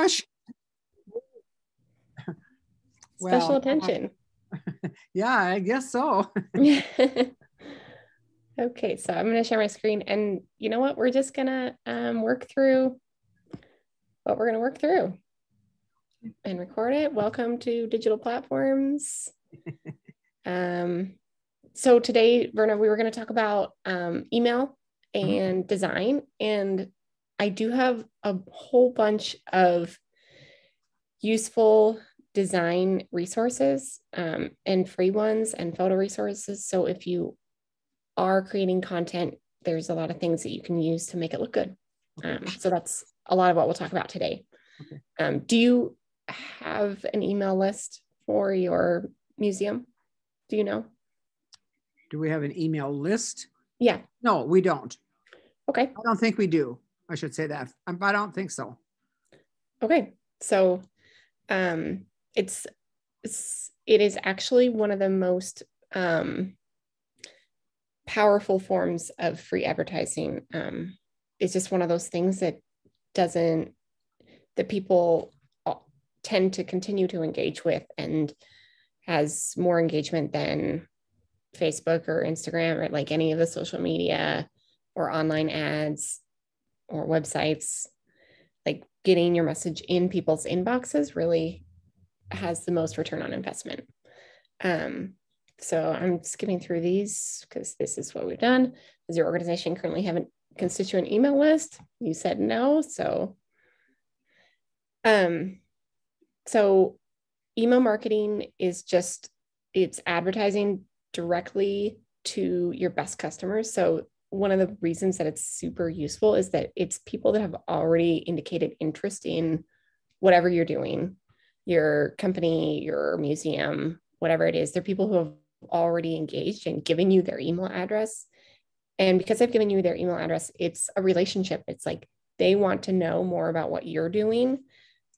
Unsplash? Special Well, attention. Yeah, I guess so. Okay, so I'm going to share my screen, and you know what? We're just going to work through what we're going to work through and record it. Welcome to Digital Platforms. So today, Verna, we were going to talk about email and design, and I do have a whole bunch of useful design resources and free ones and photo resources. So if you are creating content, there's a lot of things that you can use to make it look good. So that's a lot of what we'll talk about today. Okay. Do you have an email list for your museum? Do you know? Do we have an email list? Yeah. No, we don't. Okay. I don't think we do. I should say that. I don't think so. Okay. So it is actually one of the most powerful forms of free advertising. It's just one of those things that people tend to continue to engage with and has more engagement than Facebook or Instagram or like any of the social media or online ads or websites. Like getting your message in people's inboxes really has the most return on investment. So I'm skipping through these because this is what we've done. Does your organization currently have a constituent email list? You said no. So email marketing is it's advertising directly to your best customers. So one of the reasons that it's super useful is that it's people that have already indicated interest in whatever you're doing, your company, your museum, whatever it is. They're people who have already engaged and given you their email address. And because they've given you their email address, it's a relationship. It's like they want to know more about what you're doing.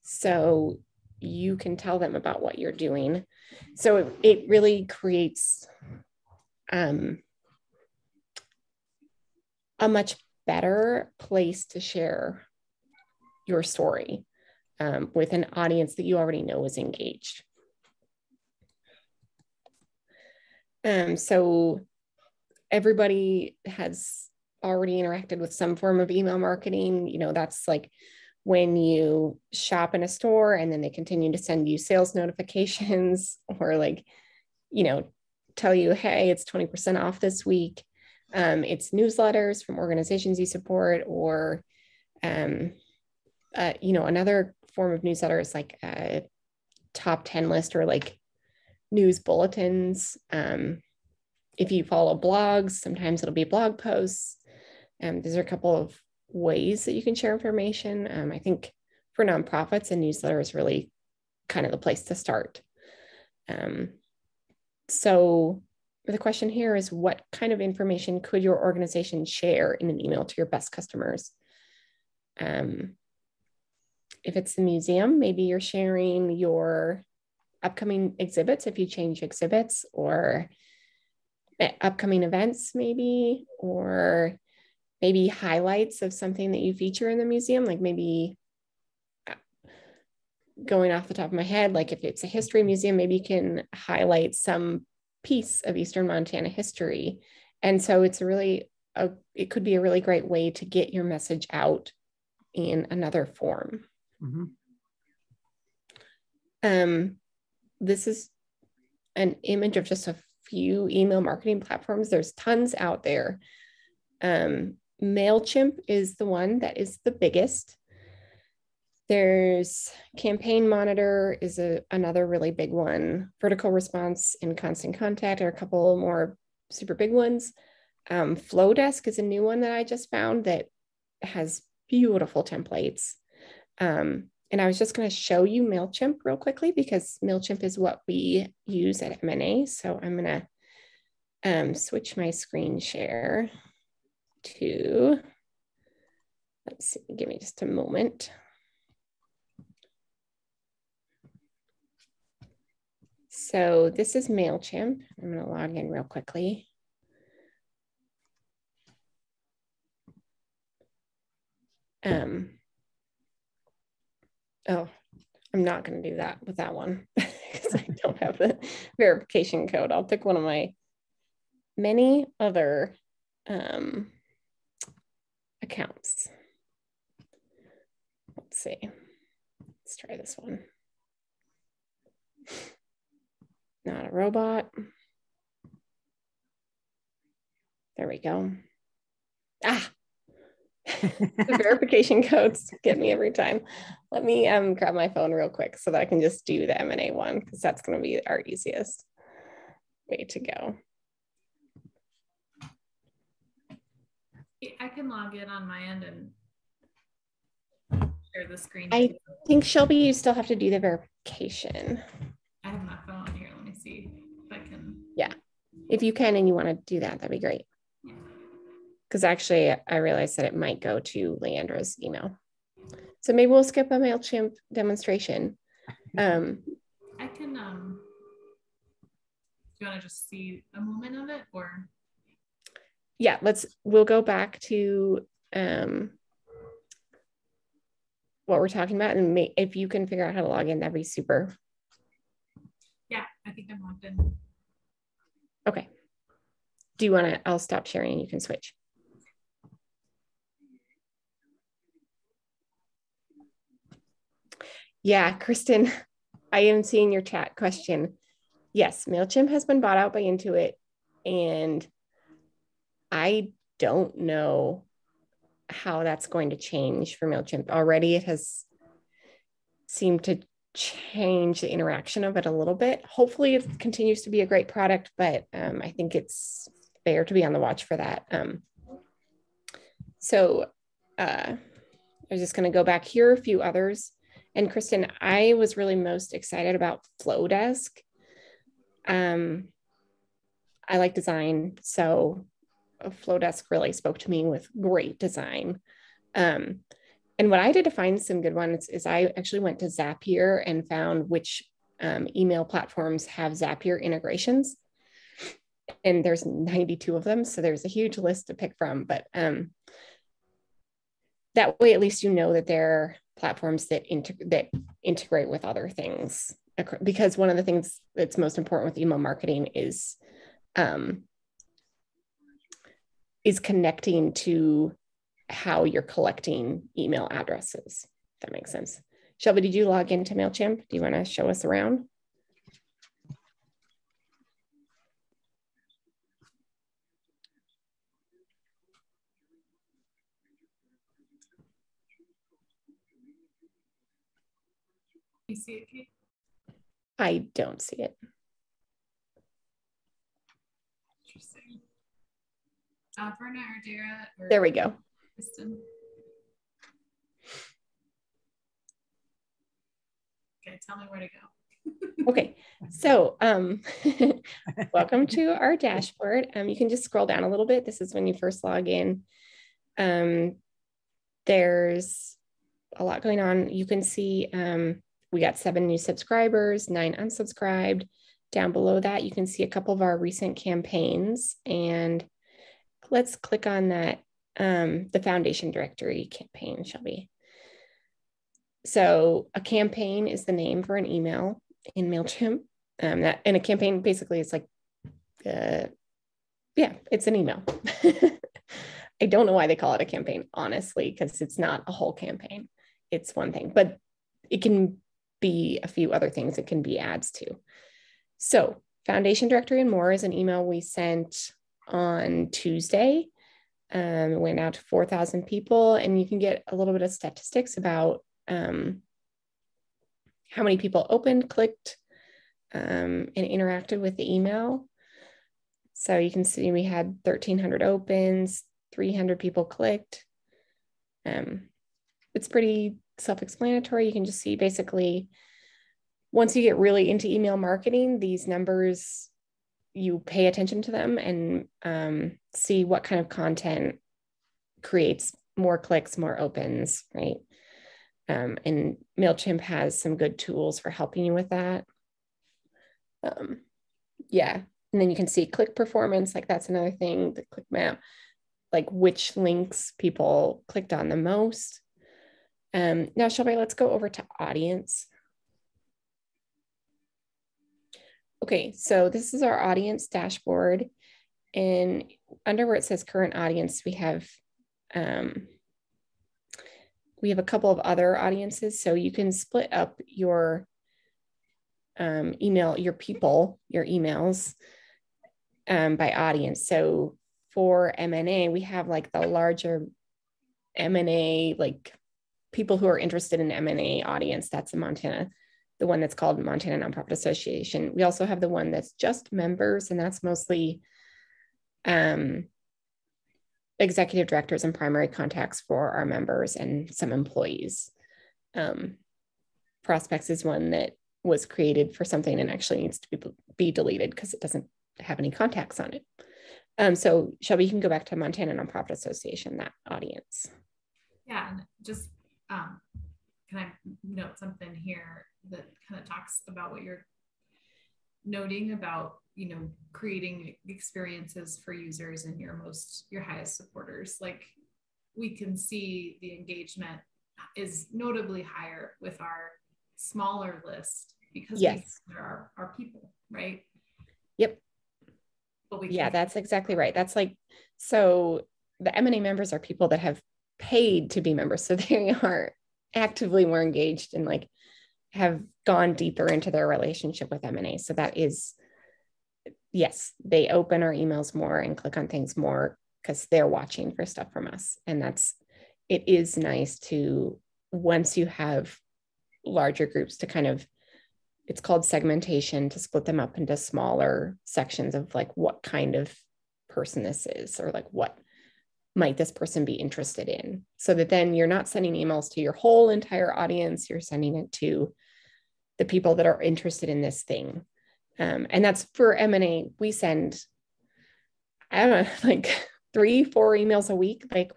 So you can tell them about what you're doing. So it really creates a much better place to share your story with an audience that you already know is engaged. So everybody has already interacted with some form of email marketing. You know, that's like when you shop in a store and then they continue to send you sales notifications or like, you know, tell you, hey, it's 20% off this week. It's newsletters from organizations you support, or, you know, another form of newsletter is like a top 10 list or like news bulletins. If you follow blogs, sometimes it'll be blog posts. These are a couple of ways that you can share information. I think for nonprofits, a newsletter is really kind of the place to start. So the question here is, what kind of information could your organization share in an email to your best customers? If it's the museum, maybe you're sharing your upcoming exhibits if you change exhibits, or upcoming events maybe, or maybe highlights of something that you feature in the museum, like maybe going off the top of my head, like if it's a history museum, maybe you can highlight some piece of Eastern Montana history. And so it's it could be a really great way to get your message out in another form. This is an image of just a few email marketing platforms. There's tons out there. Mailchimp is the one that is the biggest. There's Campaign Monitor is another really big one. Vertical Response and Constant Contact are a couple more super big ones. Flowdesk is a new one that I just found that has beautiful templates. And I was just going to show you Mailchimp real quickly because Mailchimp is what we use at M&A. So I'm going to switch my screen share to, let's see, give me just a moment. So this is Mailchimp. I'm going to log in real quickly. Oh, I'm not going to do that with that one because I don't have the verification code. I'll pick one of my many other accounts. Let's see. Let's try this one. Not a robot. There we go. Ah, the verification codes get me every time. Let me grab my phone real quick so that I can just do the M&A one, because that's going to be our easiest way to go. I can log in on my end and share the screen. I think, Shelby, you still have to do the verification. I have my phone here. Let me see if I can. Yeah, if you can and you want to do that, that'd be great. Because actually, I realized that it might go to Leandra's email. So maybe we'll skip a Mailchimp demonstration. I can, do you want to just see a moment of it, or? Yeah, we'll go back to what we're talking about, and if you can figure out how to log in, that'd be super. Yeah, I think I'm logged in. Okay. Do you want to, I'll stop sharing and you can switch. Yeah, Kristen, I am seeing your chat question. Yes, Mailchimp has been bought out by Intuit, and I don't know how that's going to change for Mailchimp. Already it has seemed to change the interaction of it a little bit. Hopefully it continues to be a great product, but I think it's fair to be on the watch for that. I was just going to go back here, a few others. And Kristen, I was really most excited about Flowdesk. I like design, so Flowdesk really spoke to me with great design. And what I did to find some good ones is I actually went to Zapier and found which email platforms have Zapier integrations. And there's 92 of them, so there's a huge list to pick from. But that way, at least you know that they're platforms that integrate with other things. Because one of the things that's most important with email marketing is connecting to how you're collecting email addresses. If that makes sense. Shelby, did you log into Mailchimp? Do you want to show us around? You see it, Kate? I don't see it. Interesting. Verna or Dara? Or there we go. Kristen? Okay, tell me where to go. Okay, so welcome to our dashboard. You can just scroll down a little bit. This is when you first log in. There's a lot going on. You can see we got 7 new subscribers, 9 unsubscribed. Down below that, you can see a couple of our recent campaigns. And let's click on that, the foundation directory campaign, Shelby. So a campaign is the name for an email in Mailchimp. And a campaign basically is like, yeah, it's an email. I don't know why they call it a campaign, honestly, because it's not a whole campaign. It's one thing, but it can be a few other things it can be ads to. So foundation directory and more is an email we sent on Tuesday. It went out to 4,000 people, and you can get a little bit of statistics about how many people opened, clicked, and interacted with the email. So you can see we had 1,300 opens, 300 people clicked. It's pretty self-explanatory. You can just see basically, once you get really into email marketing, these numbers, you pay attention to them and see what kind of content creates more clicks, more opens, right? And Mailchimp has some good tools for helping you with that. Yeah, and then you can see click performance, like that's another thing, the click map, like which links people clicked on the most. Now, Shelby, let's go over to audience. Okay, so this is our audience dashboard. And under where it says current audience, we have a couple of other audiences. So you can split up your email, your emails by audience. So for M&A, we have like the larger M&A, like people who are interested in M&A audience. That's in Montana, the one that's called Montana Nonprofit Association. We also have the one that's just members, and that's mostly executive directors and primary contacts for our members and some employees. Prospects is one that was created for something and actually needs to be deleted because it doesn't have any contacts on it. So Shelby, you can go back to Montana Nonprofit Association, that audience. Yeah, and just can I note something here that kind of talks about what you're noting about, creating experiences for users and your highest supporters. Like, we can see the engagement is notably higher with our smaller list because there are our people, right? Yep. But yeah, that's exactly right. That's like, so the M&A members are people that have paid to be members. So they are actively more engaged and like have gone deeper into their relationship with M&A. So that is, yes, they open our emails more and click on things more because they're watching for stuff from us. And it is nice to, once you have larger groups, to kind of, it's called segmentation, to split them up into smaller sections of like what kind of person this is, or like what might this person be interested in, so that then you're not sending emails to your whole entire audience, you're sending it to the people that are interested in this thing. And that's for M&A. We send, I don't know, like 3-4 emails a week. Like,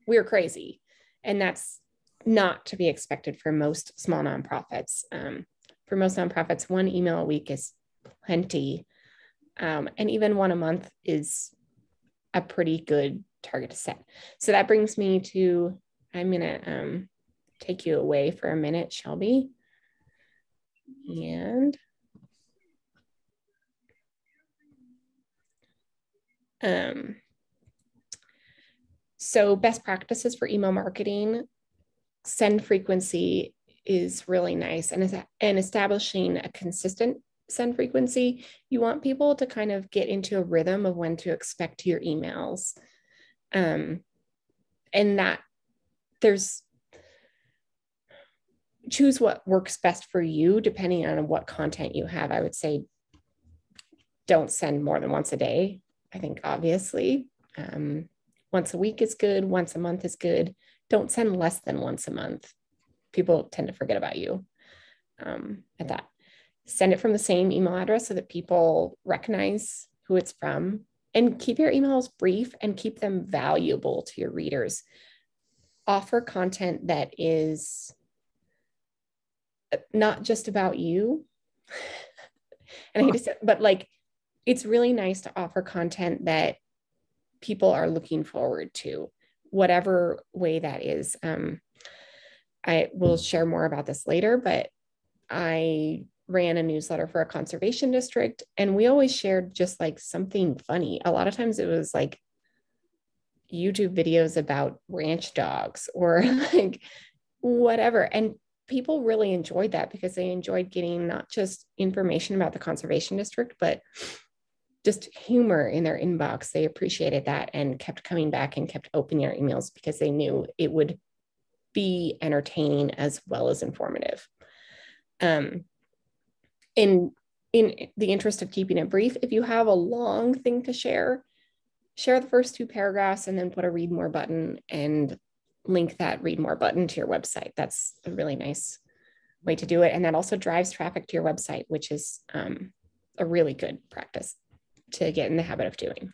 we're crazy. And that's not to be expected for most small nonprofits. For most nonprofits, 1 email a week is plenty. And even 1 a month is a pretty good target to set. So that brings me to, I'm going to take you away for a minute, Shelby. And so best practices for email marketing, send frequency is really nice. And establishing a consistent send frequency, you want people to kind of get into a rhythm of when to expect your emails. And that choose what works best for you, depending on what content you have. I would say don't send more than once a day. I think obviously once a week is good. Once a month is good. Don't send less than once a month. People tend to forget about you at that. Send it from the same email address so that people recognize who it's from, and keep your emails brief and keep them valuable to your readers. Offer content that is not just about you. And I hate to say, but like, it's really nice to offer content that people are looking forward to, whatever way that is. I will share more about this later, but I ran a newsletter for a conservation district, and we always shared just like something funny. A lot of times it was like YouTube videos about ranch dogs or like whatever. And people really enjoyed that because they enjoyed getting not just information about the conservation district, but just humor in their inbox. They appreciated that and kept coming back and kept opening our emails because they knew it would be entertaining as well as informative. In the interest of keeping it brief, if you have a long thing to share the first 2 paragraphs and then put a read more button and link that read more button to your website. That's a really nice way to do it. And that also drives traffic to your website, which is a really good practice to get in the habit of doing.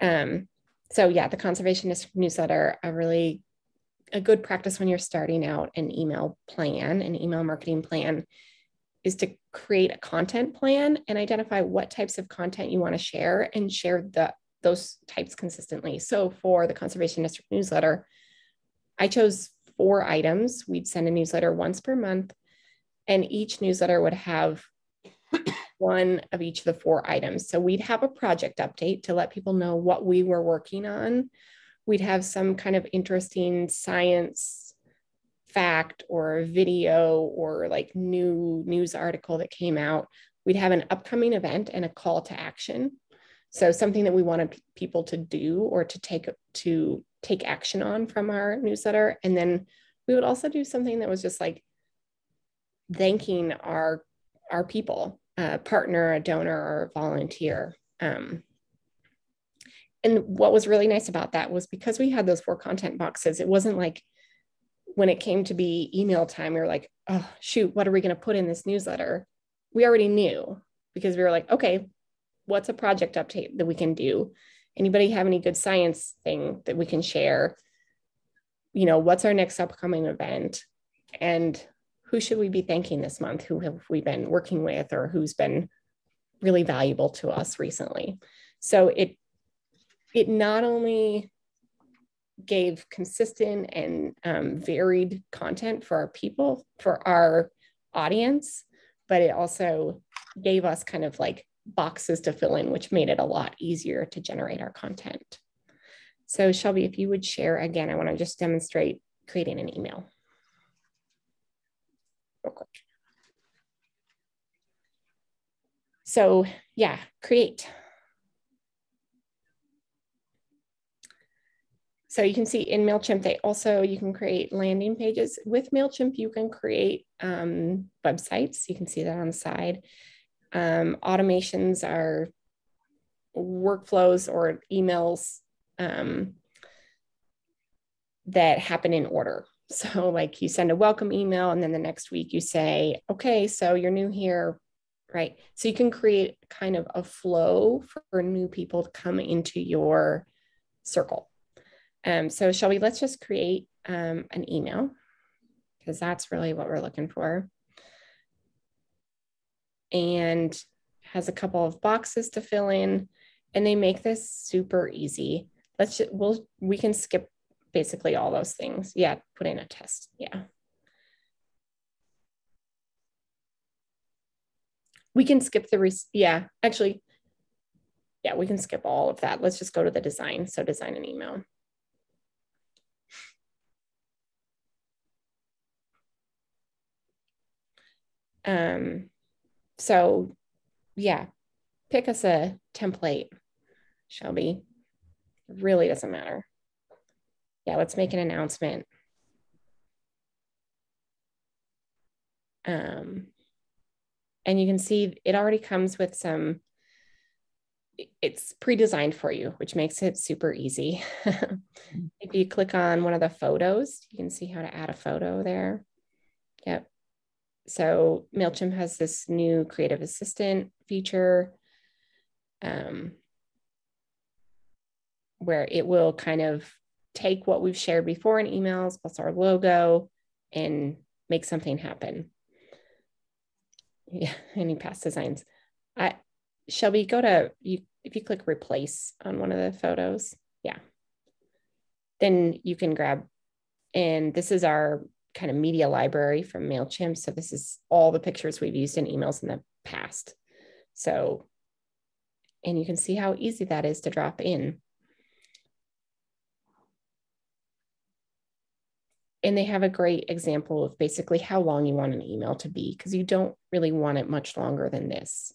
So yeah, the Conservationist Newsletter, a good practice when you're starting out an email marketing plan, is to create a content plan and identify what types of content you want to share and share those types consistently. So for the Conservationist Newsletter, I chose 4 items. We'd send a newsletter once per month, and each newsletter would have one of each of the 4 items. So we'd have a project update to let people know what we were working on. We'd have some kind of interesting science fact or video or like new news article that came out. We'd have an upcoming event and a call to action. So something that we wanted people to do or to take action on from our newsletter. And then we would also do something that was just like thanking our people, a partner, a donor, or a volunteer. And what was really nice about that was because we had those 4 content boxes, it wasn't like when it came to be email time, we were like, oh, shoot, what are we going to put in this newsletter? We already knew because we were like, okay, what's a project update that we can do? Anybody have any good science thing that we can share? You know, what's our next upcoming event? And who should we be thanking this month? Who have we been working with or who's been really valuable to us recently? So it not only gave consistent and varied content for our people, for our audience, but it also gave us kind of like boxes to fill in, which made it a lot easier to generate our content. So Shelby, if you would share again, I want to just demonstrate creating an email real quick. So yeah, create. So you can see in Mailchimp, you can create landing pages. With Mailchimp, you can create websites. You can see that on the side. Automations are workflows or emails that happen in order. So like you send a welcome email and then the next week you say, okay, so you're new here, right? So you can create kind of a flow for new people to come into your circle. So Shelby, let's just create an email because that's really what we're looking for. And has a couple of boxes to fill in, and they make this super easy. We can skip basically all those things. Yeah, put in a test. Yeah. We can skip we can skip all of that. Let's just go to the design. So design an email. So yeah, pick us a template, Shelby. It really doesn't matter. Yeah, let's make an announcement. And you can see it already comes with it's pre-designed for you, which makes it super easy. If you click on one of the photos, you can see how to add a photo there. Yep. So Mailchimp has this new creative assistant feature where it will kind of take what we've shared before in emails plus our logo and make something happen. Yeah, any past designs. Shelby, if you click replace on one of the photos, yeah, then you can grab, and this is our kind of media library from Mailchimp. So this is all the pictures we've used in emails in the past. So, and you can see how easy that is to drop in. And they have a great example of basically how long you want an email to be, because you don't really want it much longer than this.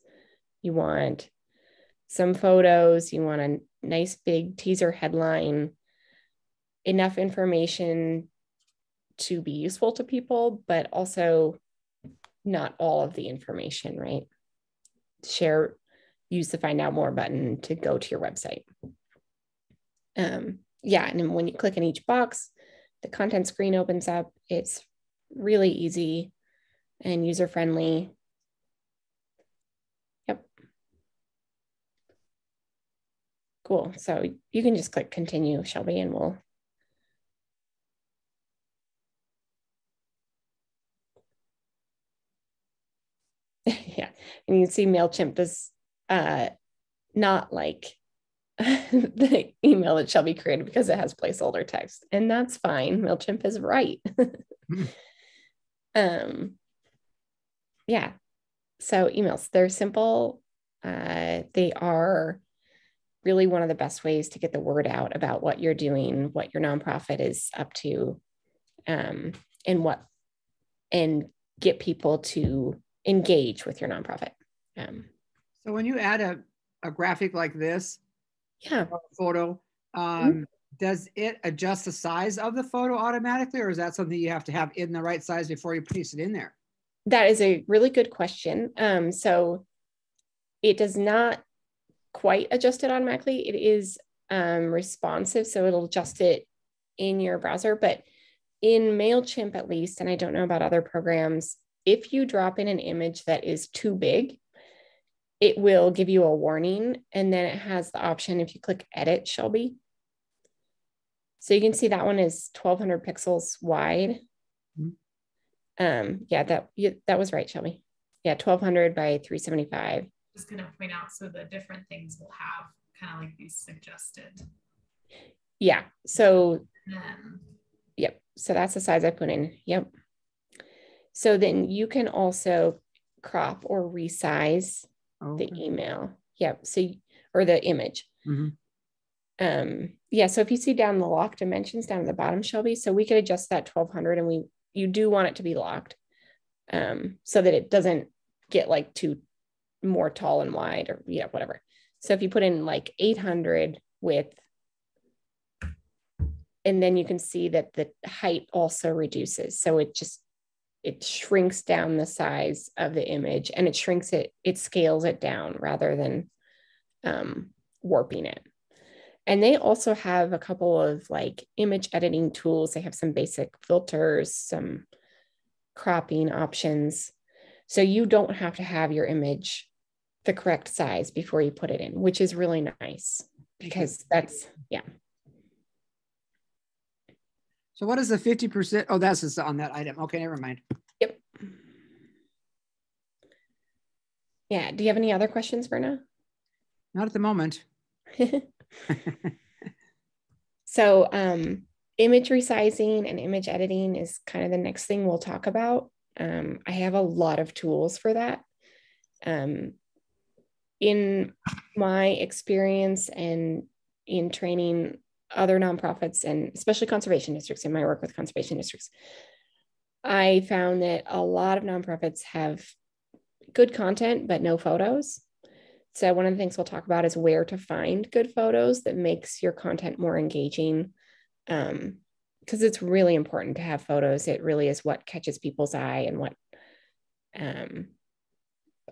You want some photos, you want a nice big teaser headline, enough information to be useful to people, but also not all of the information, right? Use the find out more button to go to your website. Yeah, and then when you click in each box, the content screen opens up. It's really easy and user-friendly. Yep. Cool. So you can just click continue, Shelby, and we'll. Yeah, and you can see Mailchimp does not like the email that shall be created because it has placeholder text. And that's fine. Mailchimp is right. Yeah. So emails, they're simple. They are really one of the best ways to get the word out about what you're doing, what your nonprofit is up to, and get people to engage with your nonprofit. So when you add a graphic like this, yeah, or a photo, does it adjust the size of the photo automatically, or is that something you have to have in the right size before you paste it in there? That is a really good question. So it does not quite adjust it automatically. It is responsive, so it'll adjust it in your browser. But in Mailchimp, at least, and I don't know about other programs, if you drop in an image that is too big, it will give you a warning. And then it has the option, if you click edit, Shelby. So you can see that one is 1200 pixels wide. Yeah, that was right, Shelby. Yeah, 1200 by 375. Just going to point out, so the different things will have kind of like these suggested. Yeah. So, yep. So that's the size I put in. Yep. So then you can also crop or resize the email. Yep. So, or the image. Yeah. So if you see down the lock dimensions down at the bottom, Shelby, so we could adjust that 1200, and you do want it to be locked, so that it doesn't get like too more tall and wide, or whatever. So if you put in like 800 width, and then you can see that the height also reduces. So it shrinks down the size of the image, and it scales it down rather than warping it. And they also have a couple of like image editing tools. They have some basic filters, some cropping options. So you don't have to have your image the correct size before you put it in, which is really nice, because that's, yeah. So what is the 50%? Oh, that's just on that item. Okay, never mind. Yep. Yeah. Do you have any other questions, Verna? Not at the moment. So image resizing and image editing is kind of the next thing we'll talk about. I have a lot of tools for that. In my experience and in training other nonprofits, and especially conservation districts, in my work with conservation districts, I found that a lot of nonprofits have good content, but no photos. So one of the things we'll talk about is where to find good photos that makes your content more engaging. Because it's really important to have photos. It really is what catches people's eye, and what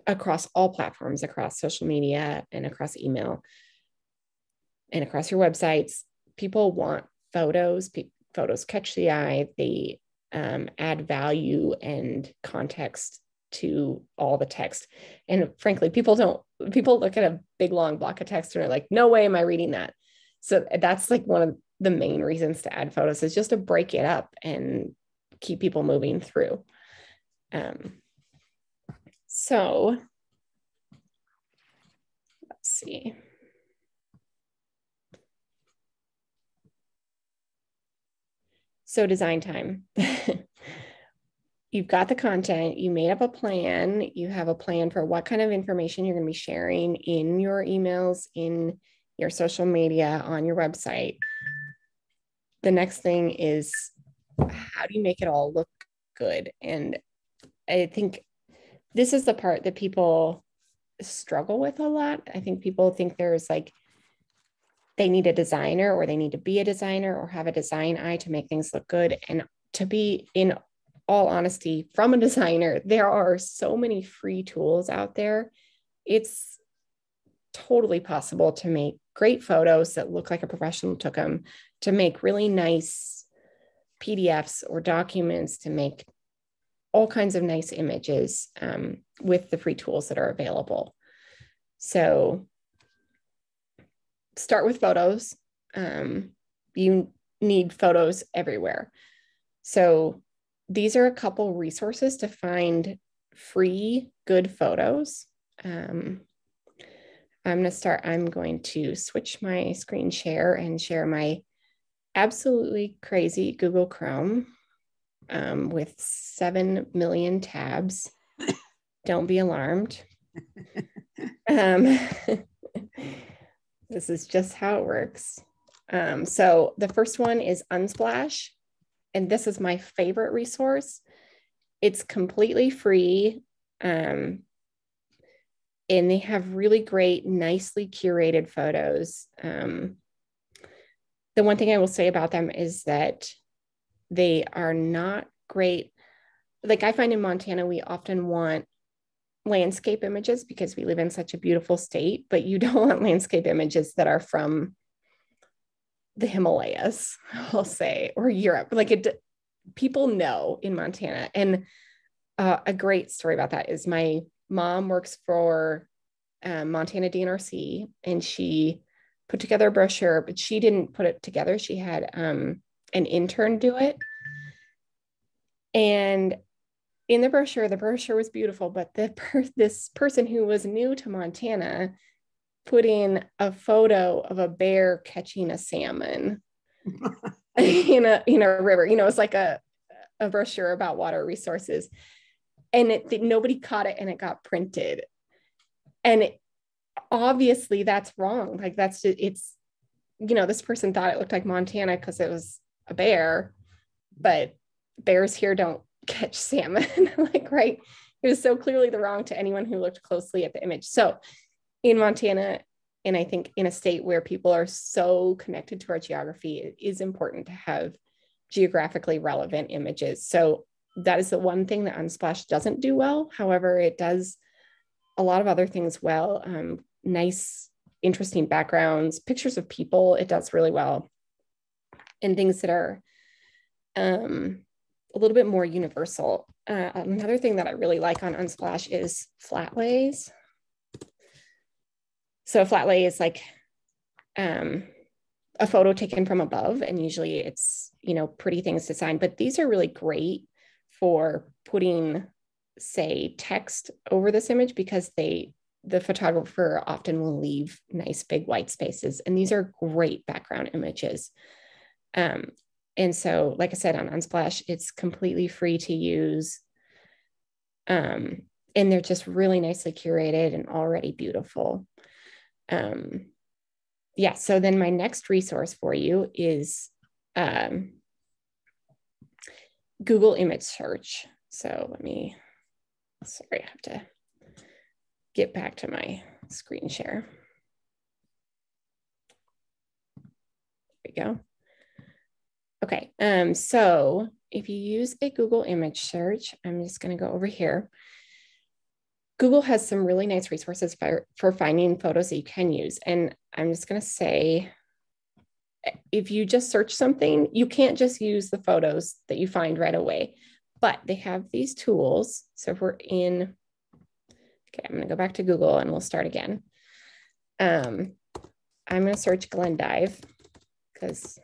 across all platforms, across social media and across email and across your websites, people want photos. Photos catch the eye. They add value and context to all the text. And frankly, people look at a big long block of text and are like, no way am I reading that. So that's like one of the main reasons to add photos, is just to break it up and keep people moving through. So let's see. So design time. You've got the content, you made up a plan, you have a plan for what kind of information you're going to be sharing in your emails, in your social media, on your website. The next thing is, how do you make it all look good? And I think this is the part that people struggle with a lot. I think people think there's like, they need a designer, or they need to be a designer, or have a design eye to make things look good. And to be in all honesty, from a designer, there are so many free tools out there. It's totally possible to make great photos that look like a professional took them, to make really nice PDFs or documents, to make all kinds of nice images with the free tools that are available. So start with photos. You need photos everywhere. So these are a couple resources to find free, good photos. I'm going to switch my screen share and share my absolutely crazy Google Chrome with 7 million tabs. Don't be alarmed. This is just how it works. So the first one is Unsplash, and this is my favorite resource. It's completely free, and they have really great, nicely curated photos. The one thing I will say about them is that they are not great. Like I find in Montana, we often want landscape images because we live in such a beautiful state, but you don't want landscape images that are from the Himalayas, I'll say, or Europe. Like people know in Montana. And a great story about that is my mom works for Montana DNRC, and she put together a brochure, but she didn't put it together. She had an intern do it. And in the brochure was beautiful, but this person who was new to Montana put in a photo of a bear catching a salmon in a river. It's like a brochure about water resources, and nobody caught it, and it got printed. And obviously that's wrong. Like this person thought it looked like Montana because it was a bear, but bears here don't catch salmon. Like, right. It was so clearly the wrong to anyone who looked closely at the image. So in Montana, and I think in a state where people are so connected to our geography, it is important to have geographically relevant images. So that is the one thing that Unsplash doesn't do well. However, it does a lot of other things well. Nice, interesting backgrounds, pictures of people, it does really well. And things that are a little bit more universal. Another thing that I really like on Unsplash is flat lays. So a flat lay is like a photo taken from above, and usually it's, pretty things to sign, but these are really great for putting, say, text over this image because the photographer often will leave nice big white spaces, and these are great background images. And so, like I said, on Unsplash, it's completely free to use. And they're just really nicely curated and already beautiful. So then my next resource for you is Google image search. So I have to get back to my screen share. There we go. Okay, so if you use a Google image search, I'm just going to go over here. Google has some really nice resources for finding photos that you can use. And I'm just going to say, if you just search something, you can't just use the photos that you find right away, but they have these tools. So if we're in, okay, I'm going to go back to Google and we'll start again. I'm going to search Glendive because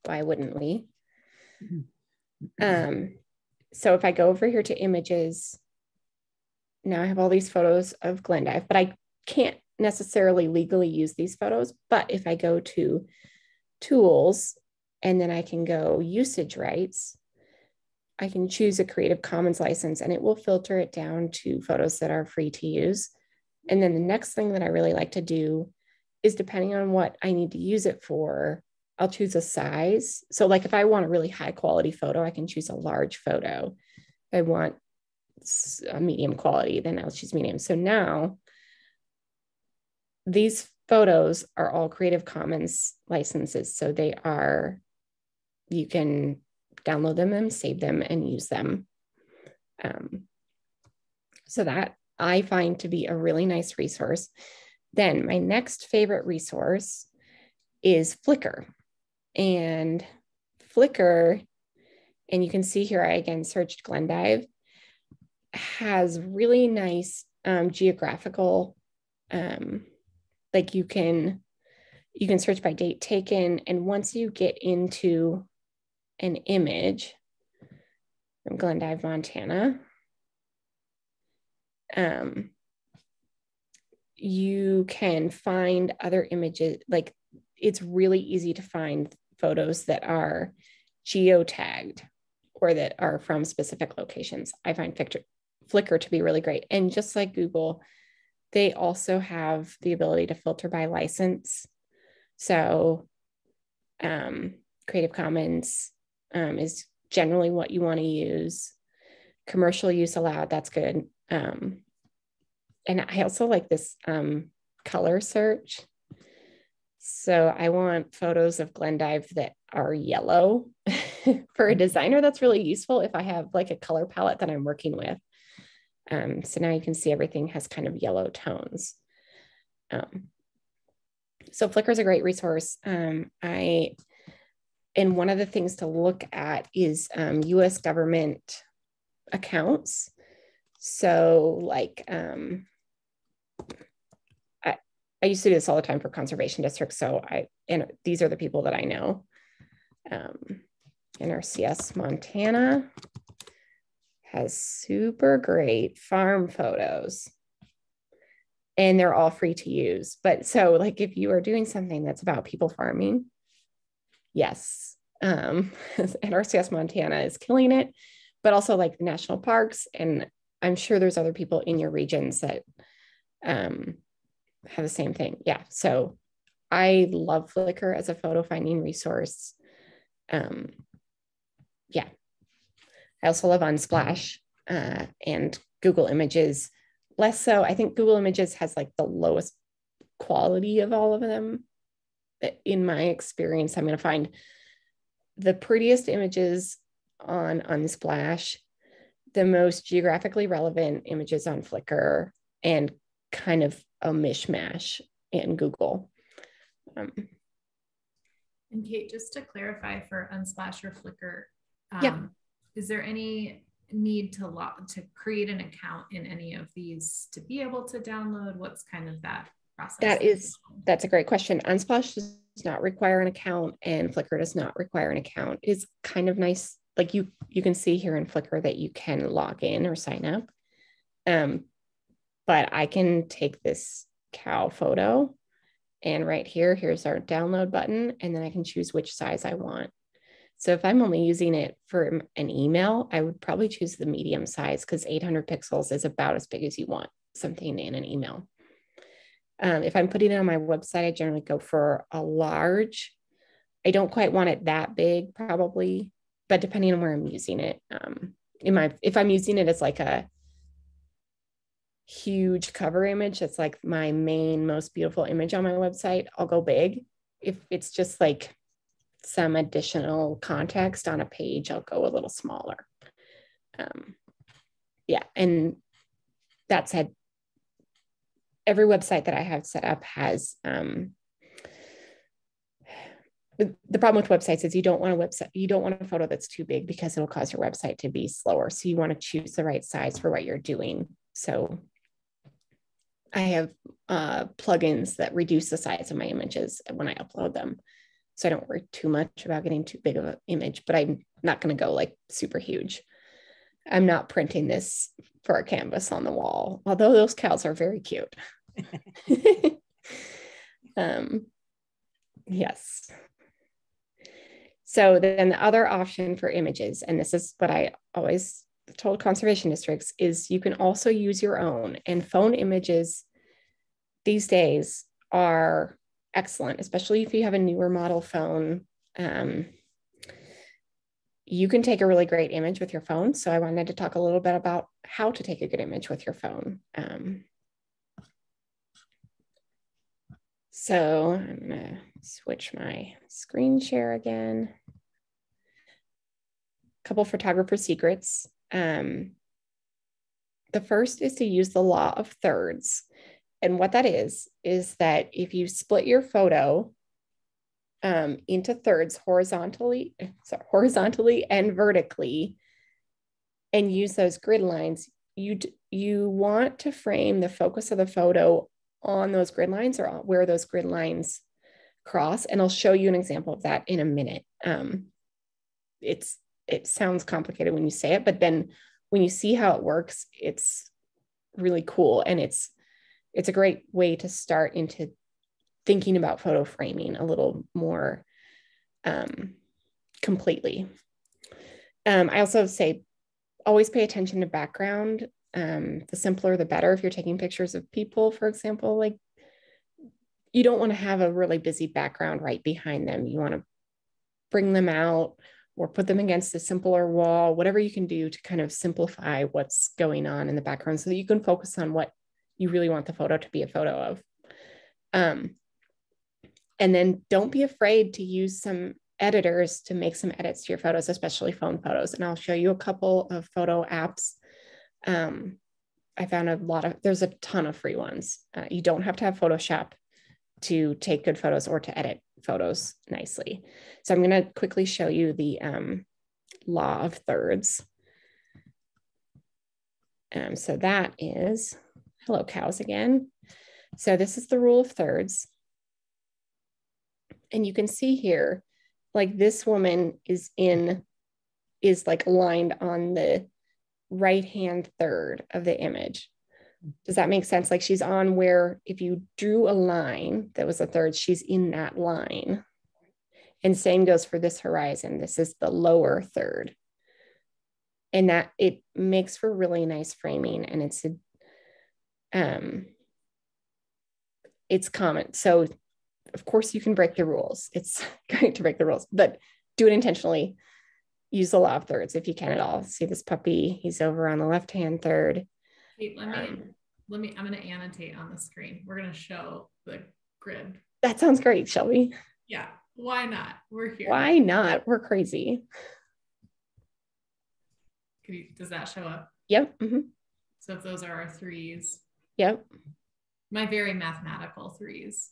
why wouldn't we? So if I go over here to images, now I have all these photos of Glendive, but I can't necessarily legally use these photos. But if I go to tools and then I can go usage rights, I can choose a Creative Commons license and it will filter it down to photos that are free to use. And then the next thing that I really like to do is, depending on what I need to use it for, I'll choose a size. So like if I want a really high quality photo, I can choose a large photo. If I want a medium quality, then I'll choose medium. So now these photos are all Creative Commons licenses. So you can download them and save them and use them. So that I find to be a really nice resource. Then my next favorite resource is Flickr. And Flickr, and you can see here, I again searched Glendive, has really nice geographical, like you can search by date taken. And once you get into an image from Glendive, Montana, you can find other images. Like it's really easy to find photos that are geotagged or that are from specific locations. I find Flickr to be really great. And just like Google, they also have the ability to filter by license. So Creative Commons is generally what you want to use. Commercial use allowed, that's good. And I also like this color search. So I want photos of Glendive that are yellow. For a designer, that's really useful if I have like a color palette that I'm working with. So now you can see everything has kind of yellow tones. So Flickr is a great resource. And one of the things to look at is US government accounts. So like, I used to do this all the time for conservation districts. So these are the people that I know. NRCS Montana has super great farm photos and they're all free to use. But so like if you are doing something that's about people farming, yes, NRCS Montana is killing it, but also like the national parks. And I'm sure there's other people in your regions that have the same thing. Yeah. So I love Flickr as a photo finding resource. Yeah. I also love Unsplash and Google Images. Less so. I think Google Images has like the lowest quality of all of them. In my experience, I'm going to find the prettiest images on Unsplash, the most geographically relevant images on Flickr, and kind of a mishmash in Google. And Kate, just to clarify for Unsplash or Flickr, is there any need to create an account in any of these to be able to download? What's kind of that process? That's a great question. Unsplash does not require an account and Flickr does not require an account. It's kind of nice. Like you can see here in Flickr that you can log in or sign up. But I can take this cow photo and right here, here's our download button. And then I can choose which size I want. So if I'm only using it for an email, I would probably choose the medium size because 800 pixels is about as big as you want something in an email. If I'm putting it on my website, I generally go for a large. I don't quite want it that big probably, but depending on where I'm using it, if I'm using it as like a huge cover image, that's like my main, most beautiful image on my website, I'll go big. If it's just like some additional context on a page, I'll go a little smaller. Yeah, and that said, every website that I have set up has, the problem with websites is you don't want a photo that's too big because it'll cause your website to be slower. So you want to choose the right size for what you're doing. So I have plugins that reduce the size of my images when I upload them. So I don't worry too much about getting too big of an image, but I'm not going to go like super huge. I'm not printing this for a canvas on the wall, although those cows are very cute. Yes. So then the other option for images, and this is what I always told conservation districts, is you can also use your own, and phone images these days are excellent, especially if you have a newer model phone. You can take a really great image with your phone. So I wanted to talk a little bit about how to take a good image with your phone. So I'm gonna switch my screen share again. A couple photographer secrets. The first is to use the law of thirds. And what that is that if you split your photo into thirds horizontally and vertically, and use those grid lines, you want to frame the focus of the photo on those grid lines or where those grid lines cross. And I'll show you an example of that in a minute. It sounds complicated when you say it, but then when you see how it works, it's really cool. And it's it's a great way to start into thinking about photo framing a little more completely. I also say always pay attention to background. The simpler, the better. If you're taking pictures of people, for example, like you don't want to have a really busy background right behind them. You want to bring them out or put them against a simpler wall, whatever you can do to kind of simplify what's going on in the background so that you can focus on what you really want the photo to be a photo of. And then don't be afraid to use some editors to make some edits to your photos, especially phone photos. And I'll show you a couple of photo apps. I found there's a ton of free ones. You don't have to have Photoshop to take good photos or to edit photos nicely. So I'm going to quickly show you the law of thirds. So that is, hello cows again. So this is the rule of thirds. And you can see here, like this woman is like aligned on the right-hand third of the image. Does that make sense? Like she's on where if you drew a line that was a third, she's in that line. And same goes for this horizon. This is the lower third. And that it makes for really nice framing, and it's common. So of course you can break the rules. It's great to break the rules, but do it intentionally. Use the law of thirds if you can at all. See this puppy, he's over on the left-hand third. Hey, I'm going to annotate on the screen. We're going to show the grid. That sounds great, Shelby. Yeah. Why not? We're here. Why not? We're crazy. Does that show up? Yep. Mm-hmm. So if those are our threes. Yep. My very mathematical threes.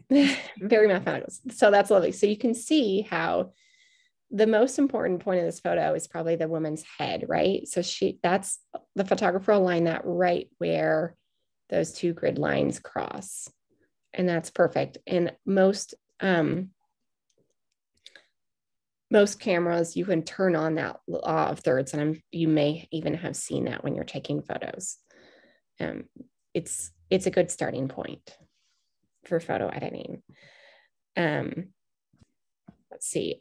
Very mathematical. So that's lovely. So you can see how the most important point of this photo is probably the woman's head, right? So that's the photographer aligned that right where those two grid lines cross. And that's perfect. And most cameras, you can turn on that law of thirds, and you may even have seen that when you're taking photos. It's a good starting point for photo editing. Let's see.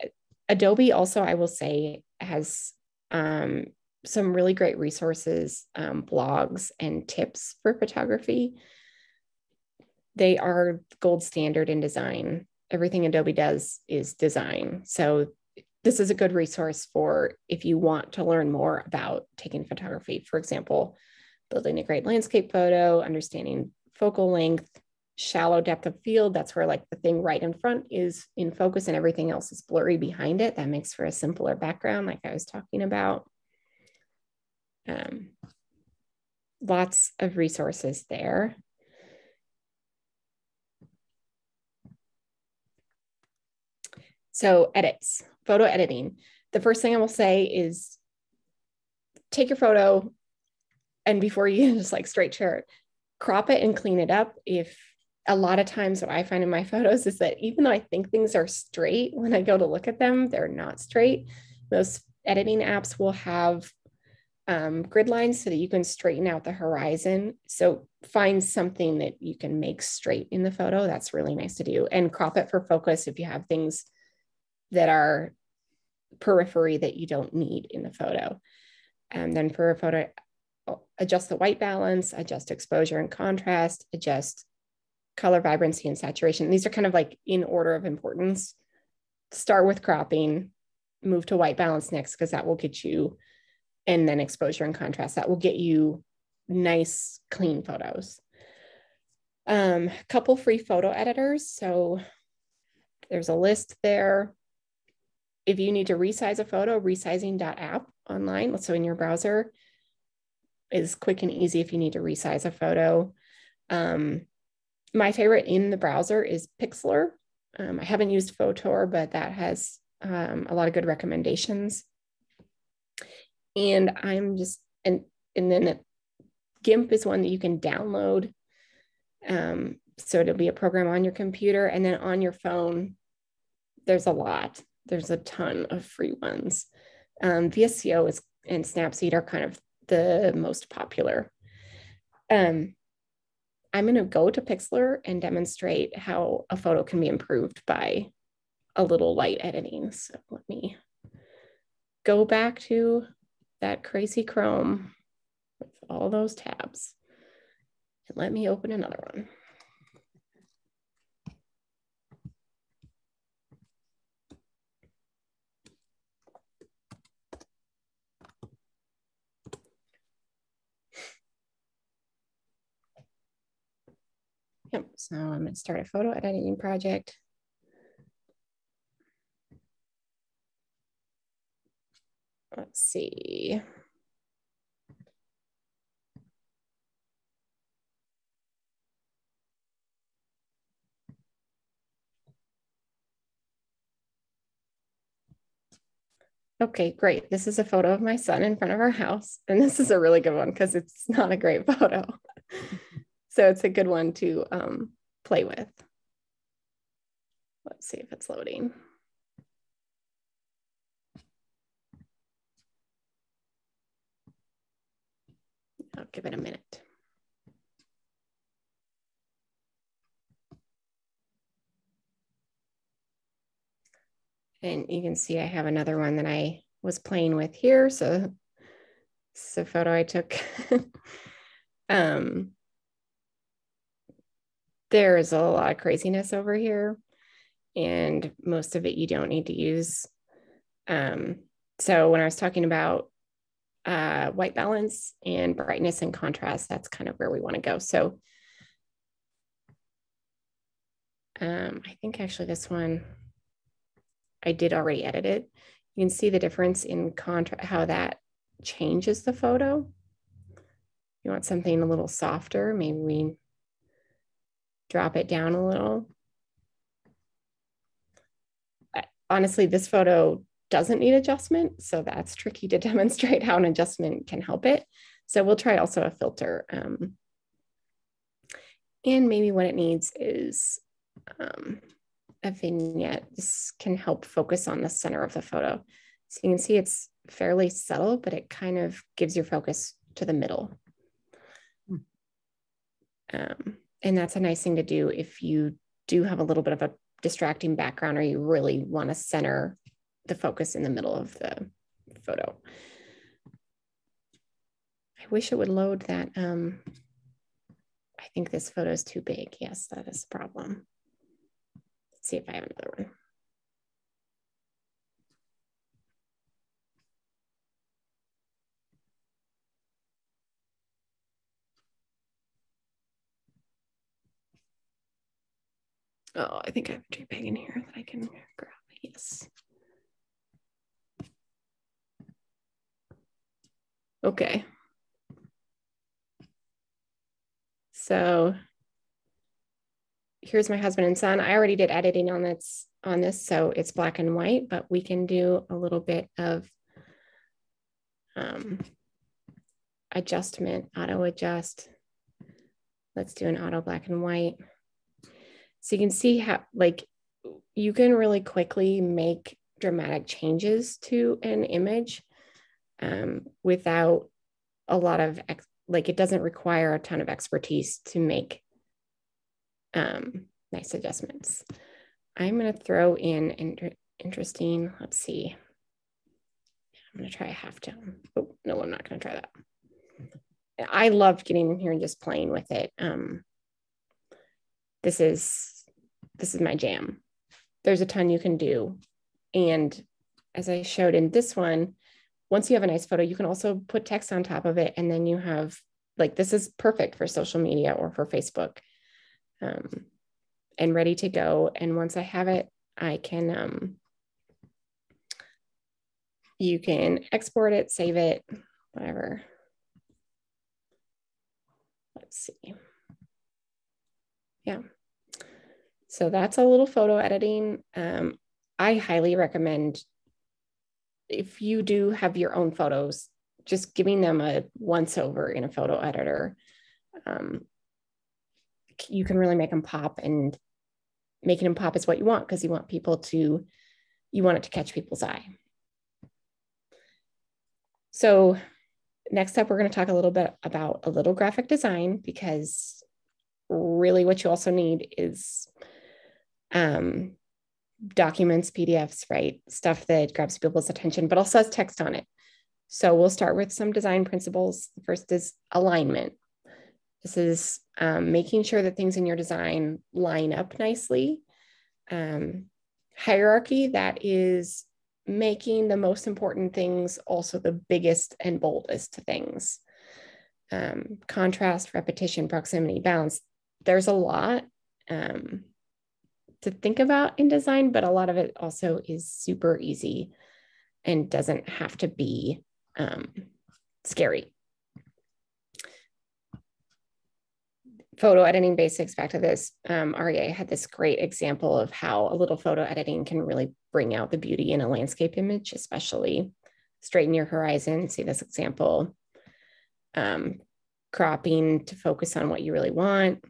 Adobe also, I will say, has some really great resources, blogs, and tips for photography. They are gold standard in design. Everything Adobe does is design. So this is a good resource for if you want to learn more about taking photography. For example, building a great landscape photo, understanding focal length, shallow depth of field. That's where like the thing right in front is in focus and everything else is blurry behind it. That makes for a simpler background, like I was talking about. Lots of resources there. So edits, photo editing. The first thing I will say is take your photo, and before you just like straight share it, crop it and clean it up. If a lot of times what I find in my photos is that even though I think things are straight, when I go to look at them, they're not straight. Most editing apps will have grid lines so that you can straighten out the horizon. So find something that you can make straight in the photo. That's really nice to do. And crop it for focus if you have things that are periphery that you don't need in the photo. And then for a photo, adjust the white balance, adjust exposure and contrast, adjust color vibrancy and saturation. These are kind of like in order of importance. Start with cropping, move to white balance next, because that will get you, and then exposure and contrast. That will get you nice, clean photos. Couple free photo editors. So there's a list there. If you need to resize a photo, resizing.app online, so in your browser, is quick and easy if you need to resize a photo. My favorite in the browser is Pixlr. I haven't used Photor, but that has a lot of good recommendations. And and then GIMP is one that you can download. So it'll be a program on your computer, and then on your phone, there's a lot. There's a ton of free ones. VSCO and Snapseed are kind of the most popular. I'm going to go to Pixlr and demonstrate how a photo can be improved by a little light editing. So let me go back to that crazy Chrome with all those tabs. And let me open another one. Yep, so I'm going to start a photo editing project. Let's see. Okay, great. This is a photo of my son in front of our house. And this is a really good one because it's not a great photo. So it's a good one to play with. Let's see if it's loading. I'll give it a minute. And you can see I have another one that I was playing with here. So it's a photo I took. There's a lot of craziness over here, and most of it you don't need to use. So when I was talking about white balance and brightness and contrast, that's kind of where we want to go. So I think actually this one, I did already edit it. You can see the difference in contrast, how that changes the photo. You want something a little softer, maybe we drop it down a little. Honestly, this photo doesn't need adjustment, so that's tricky to demonstrate how an adjustment can help it. So we'll try also a filter. And maybe what it needs is a vignette. This can help focus on the center of the photo. So you can see it's fairly subtle, but it kind of gives your focus to the middle. And that's a nice thing to do if you do have a little bit of a distracting background or you really want to center the focus in the middle of the photo. I wish it would load that. I think this photo is too big. Yes, that is a problem. Let's see if I have another one. Oh, I think I have a JPEG in here that I can grab. Yes. Okay. So here's my husband and son. I already did editing on this, so it's black and white, but we can do a little bit of adjustment, auto adjust. Let's do an auto black and white. So you can see how, like, you can really quickly make dramatic changes to an image without a lot of, it doesn't require a ton of expertise to make nice adjustments. I'm going to throw in interesting, let's see. I'm going to try a halftone. Oh, no, I'm not going to try that. I loved getting in here and just playing with it. This is my jam. There's a ton you can do. And as I showed in this one, once you have a nice photo, you can also put text on top of it. And then you have, this is perfect for social media or for Facebook and ready to go. And once I have it, I can, you can export it, save it, whatever. Let's see. Yeah. So that's a little photo editing. I highly recommend, if you do have your own photos, just giving them a once over in a photo editor. You can really make them pop, and making them pop is what you want, because you want it to catch people's eye. So next up, we're going to talk a little bit about a little graphic design, because really what you also need is documents, PDFs, right? Stuff that grabs people's attention, but also has text on it. So we'll start with some design principles. The first is alignment. This is making sure that things in your design line up nicely. Hierarchy, that is making the most important things also the biggest and boldest things. Contrast, repetition, proximity, balance. There's a lot to think about in design, but a lot of it also is super easy and doesn't have to be scary. Photo editing basics, back to this. REA had this great example of how a little photo editing can really bring out the beauty in a landscape image, especially straighten your horizon. See this example. Cropping to focus on what you really want.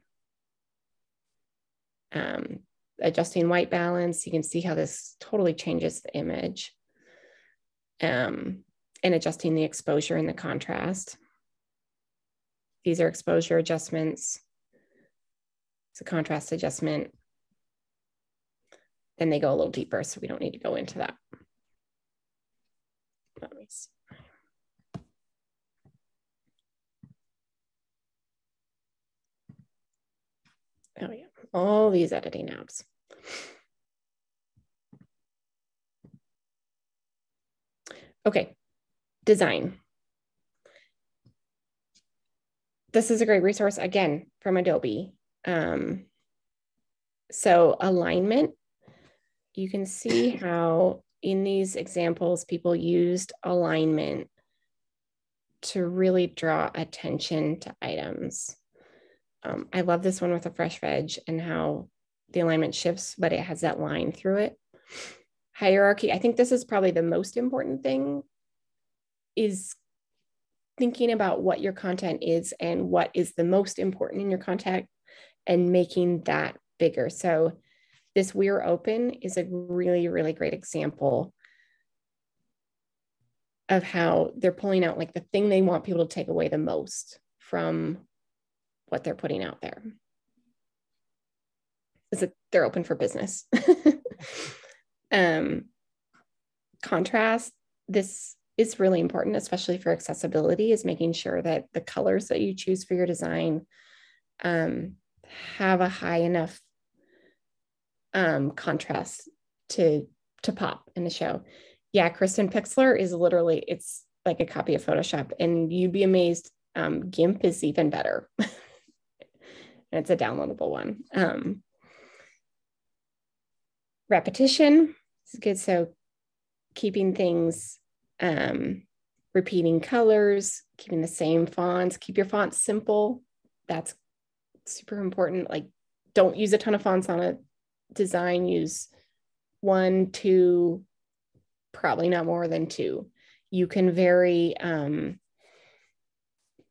Adjusting white balance. You can see how this totally changes the image. And adjusting the exposure and the contrast. These are exposure adjustments. It's a contrast adjustment. Then they go a little deeper, so we don't need to go into that. Let me see. Oh yeah, all these editing apps. Okay, design. This is a great resource, again, from Adobe. So alignment, you can see how in these examples, people used alignment to really draw attention to items. I love this one with a fresh veg and how the alignment shifts, but it has that line through it. Hierarchy, I think this is probably the most important thing, is thinking about what your content is and what is the most important in your content and making that bigger. So this We're Open is a really, really great example of how they're pulling out like the thing they want people to take away the most from what they're putting out there. Is that they're open for business. Contrast, this is really important, especially for accessibility, is making sure that the colors that you choose for your design have a high enough contrast to pop in the show. Yeah, Kristen, Pixlr is literally, it's like a copy of Photoshop, and you'd be amazed. GIMP is even better. And it's a downloadable one. Repetition is good. So keeping things, repeating colors, keeping the same fonts, keep your fonts simple. That's super important. Like, don't use a ton of fonts on a design. Use 1, 2, probably not more than 2. You can vary,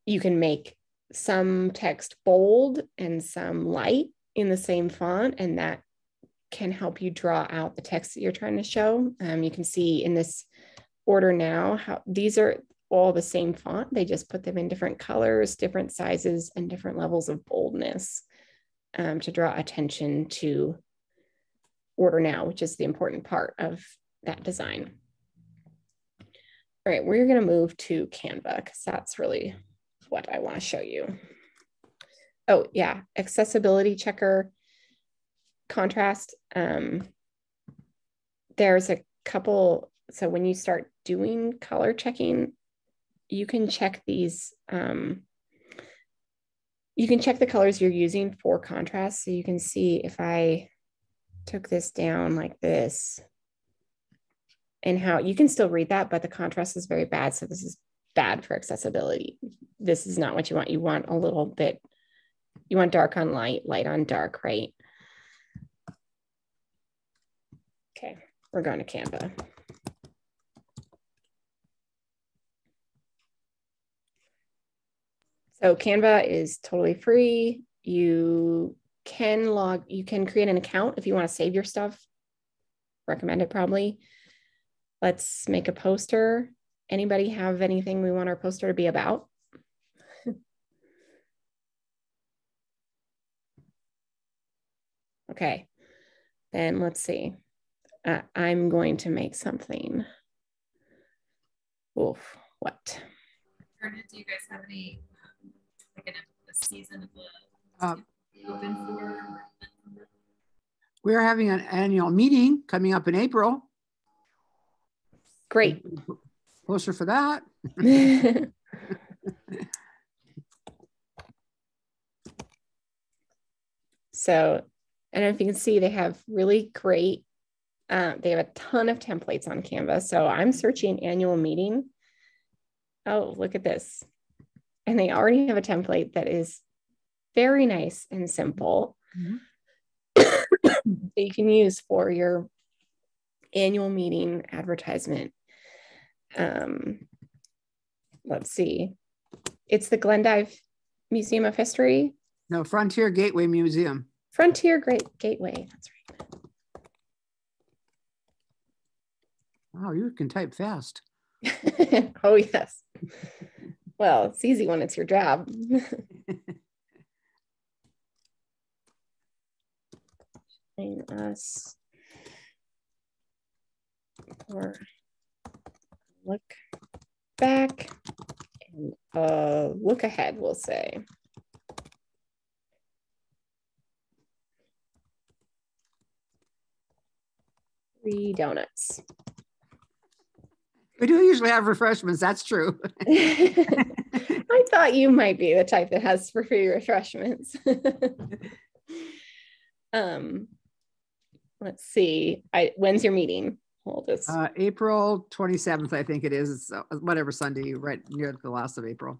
you can make some text bold and some light in the same font, and that can help you draw out the text that you're trying to show. You can see in this order now how these are all the same font. They just put them in different colors, different sizes, and different levels of boldness to draw attention to order now, which is the important part of that design. All right, we're going to move to Canva because that's really what I want to show you. Oh yeah, accessibility checker, contrast. There's a couple, so when you start doing color checking, you can check these, you can check the colors you're using for contrast. So you can see if I took this down like this, and how you can still read that, but the contrast is very bad. So this is bad for accessibility. This is not what you want. You want a little bit, you want dark on light, light on dark, right? Okay, we're going to Canva. So Canva is totally free. You can create an account if you want to save your stuff. Recommend it probably. Let's make a poster. Anybody have anything we want our poster to be about? Okay, then let's see. I'm going to make something. Oof, what? Do you guys have any like a season of the open for? We're having an annual meeting coming up in April. Great. Closer for that. So, I don't know if you can see, they have really great, they have a ton of templates on Canva. So I'm searching annual meeting. Oh, look at this. And they already have a template that is very nice and simple that you can use for your annual meeting advertisement. Let's see. It's the Glendive Museum of History. No, Frontier Gateway Museum. Frontier Gateway. That's right. Wow, you can type fast. Oh, yes. Well, it's easy when it's your job. Us or look back and look ahead, we'll say. 3 donuts. We do usually have refreshments, that's true. I thought you might be the type that has for free refreshments. Let's see. When's your meeting? Hold this. April 27th, I think it is. It's whatever Sunday, right near the last of April.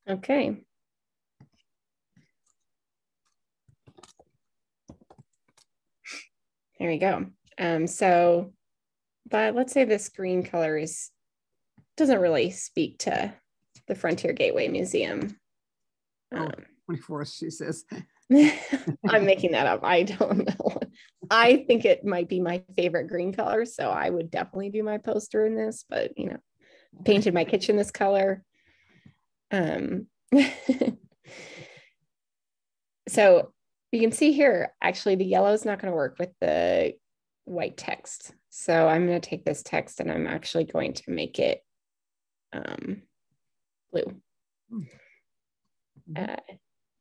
Okay. There we go. But let's say this green color doesn't really speak to the Frontier Gateway Museum. 24th, she says. I'm making that up. I don't know. I think it might be my favorite green color, so I would definitely do my poster in this, but painted my kitchen this color. So you can see here, actually the yellow is not going to work with the white text. So I'm going to take this text and I'm actually going to make it blue.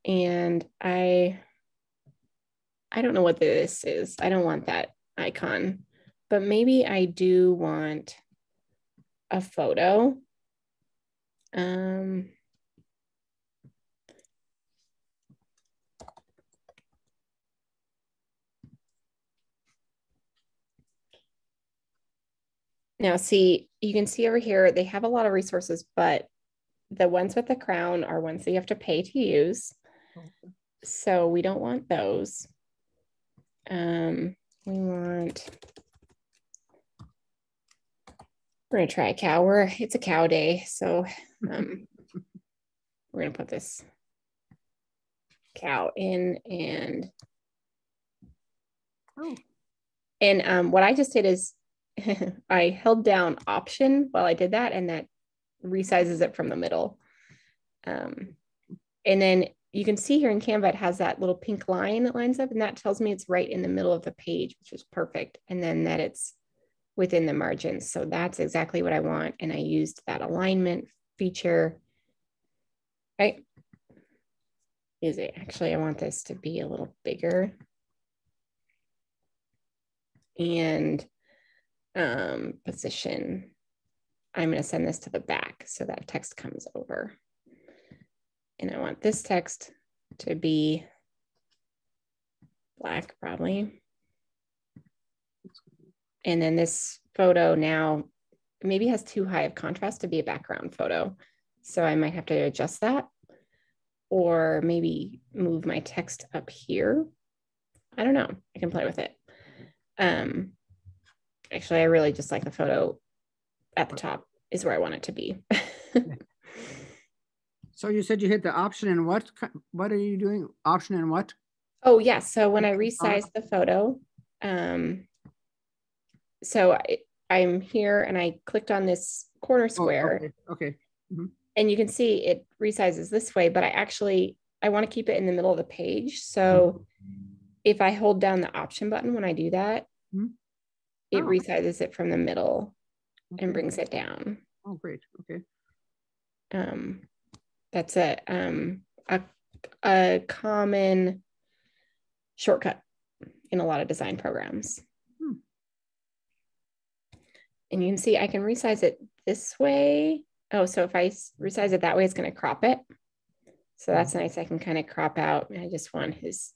And I don't know what this is. I don't want that icon, but maybe I do want a photo. Now, see, you can see over here, they have a lot of resources, but the ones with the crown are ones that you have to pay to use. So we don't want those. We're going to try a cow. It's a cow day. So we're going to put this cow in and what I just did is I held down Option while I did that, and that resizes it from the middle. And then you can see here in Canva, it has that little pink line that lines up, and that tells me it's right in the middle of the page, which is perfect. And then that it's within the margins. So that's exactly what I want. And I used that alignment feature, right? Actually, I want this to be a little bigger. And position, I'm going to send this to the back so that text comes over. And I want this text to be black, probably. And then this photo now maybe has too high of contrast to be a background photo. So I might have to adjust that, or maybe move my text up here. I don't know. I can play with it. Actually, I really just like the photo at the top is where I want it to be. So you said you hit the option and what? What are you doing? Option and what? Oh, yes. Yeah. So when I resize the photo, so I'm here and I clicked on this corner square. Okay. Mm-hmm. And you can see it resizes this way, but I want to keep it in the middle of the page. So if I hold down the option button when I do that, it resizes it from the middle and brings it down. Oh, great. Okay. That's a common shortcut in a lot of design programs. And you can see I can resize it this way. Oh, so if I resize it that way, it's going to crop it. So that's nice. I can kind of crop out. I just want his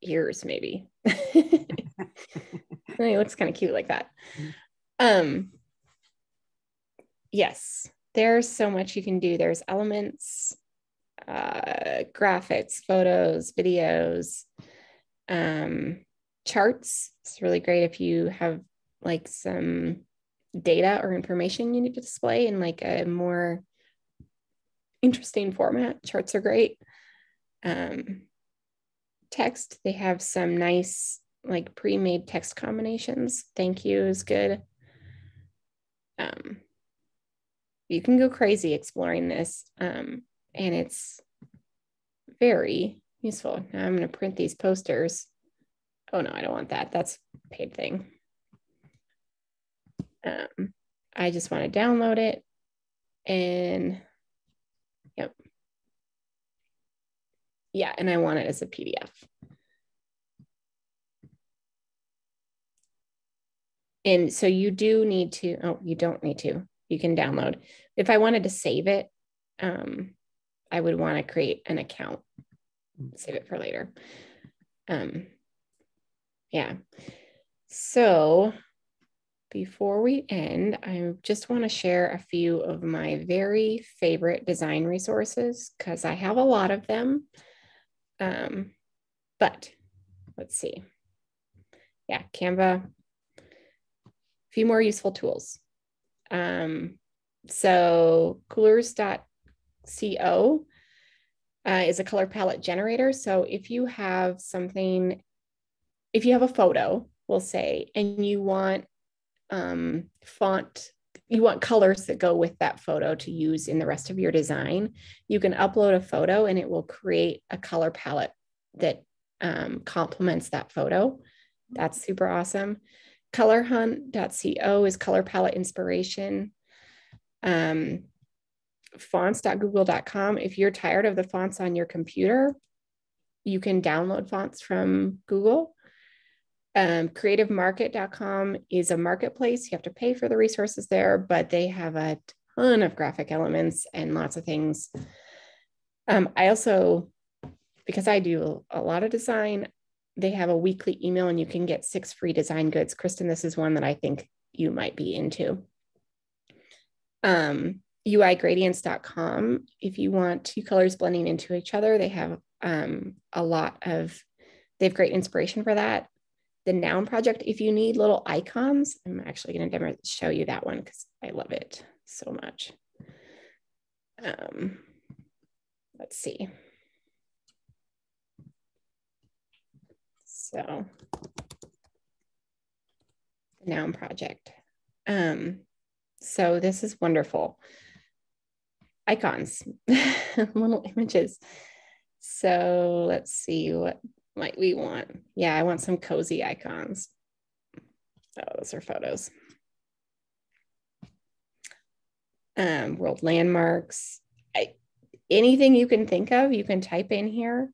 ears maybe. It looks kind of cute like that. Yes, there's so much you can do. There's elements, graphics, photos, videos, charts. It's really great if you have like some data or information you need to display in like a more interesting format. Charts are great. Text, they have some nice like pre-made text combinations. Thank you is good. You can go crazy exploring this, and it's very useful. Now I'm going to print these posters. Oh no, I don't want that. That's a paid thing. I just want to download it, and yep. Yeah, and I want it as a PDF. And so you do need to, oh, you don't need to, you can download. If I wanted to save it, I would want to create an account, save it for later. Yeah. So before we end, I just want to share a few of my very favorite design resources because I have a lot of them. But let's see. Yeah, Canva, a few more useful tools. So coolers.co is a color palette generator. So if you have something, if you have a photo, we'll say, and you want font, you want colors that go with that photo to use in the rest of your design, you can upload a photo and it will create a color palette that complements that photo. That's super awesome. Colorhunt.co is color palette inspiration. Fonts.google.com. If you're tired of the fonts on your computer, you can download fonts from Google. Creativemarket.com is a marketplace. You have to pay for the resources there, but they have a ton of graphic elements and lots of things. I also, because I do a lot of design, they have a weekly email and you can get 6 free design goods. Kristen, this is one that I think you might be into. UIgradients.com. If you want 2 colors blending into each other, they have they have great inspiration for that. The Noun Project, if you need little icons, I'm actually going to show you that one because I love it so much. Let's see. So, Noun Project. So this is wonderful. Icons, little images. So let's see, what might we want? Yeah, I want some cozy icons. Oh, those are photos. World landmarks. Anything you can think of, you can type in here.